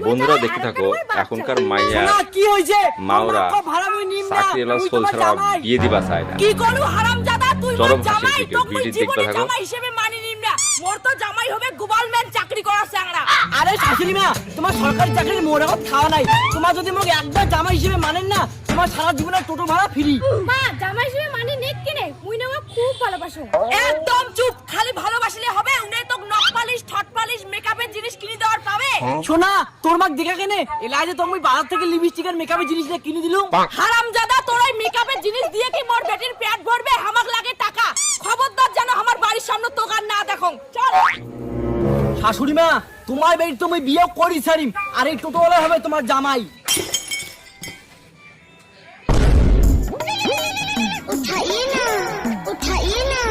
বন্ধুরা দেখতে থাকো এখনকার মাইয়া কি হইছে মাওরা চাকরি এলা চল ছাড়া বিয়ে দিবা চায় না। কি করু হারামজাদা তুই মোর চরম হাসির জামাই দিকে তো ভিডিও দেখতে জীবনে থাকো। জামাই হিসেবে মানি নিম না মোর তো জামাই হবে গভর্নমেন্ট চাকরি করার চাংড়া। আরে শাশুড়ি মা তোমার সরকারি চাকরির মোর এখন খাওয়া নাই, তোমার যদি মোক একবার জামাই হিসেবে মানেন না তোমার সারা জীবনের টোটো ভাড়া ফ্রি। মা জামাই হিসেবে মানে নেক কিনে মুই না খুব ভালোবাসো। একদম চুপ, খালি ভালোবাসলে হবে উনি তো নখ পালিশ ঠট পালিশ মেকআপের জিনিস কিনে দেওয়ার পাবে। শোনা তোর মাক দেখা কেনে এলাজে তুমি বাজার থেকে লিপস্টিক আর মেকআপের জিনিস কিনে দিলুম। হারামজাদা তোর এই মেকআপের জিনিস দিয়ে কি মোর বেটির পেট ভরবে? হামাক লাগে টাকা, খবরদার যেন আমার বাড়ির সামনে দোকান না দেখো। চল শাশুড়ি মা তোমার বেটি তুমি বিয়ে করি ছাড়িম আর এই টোটোওয়ালা হবে তোমার জামাই। उठाइए ना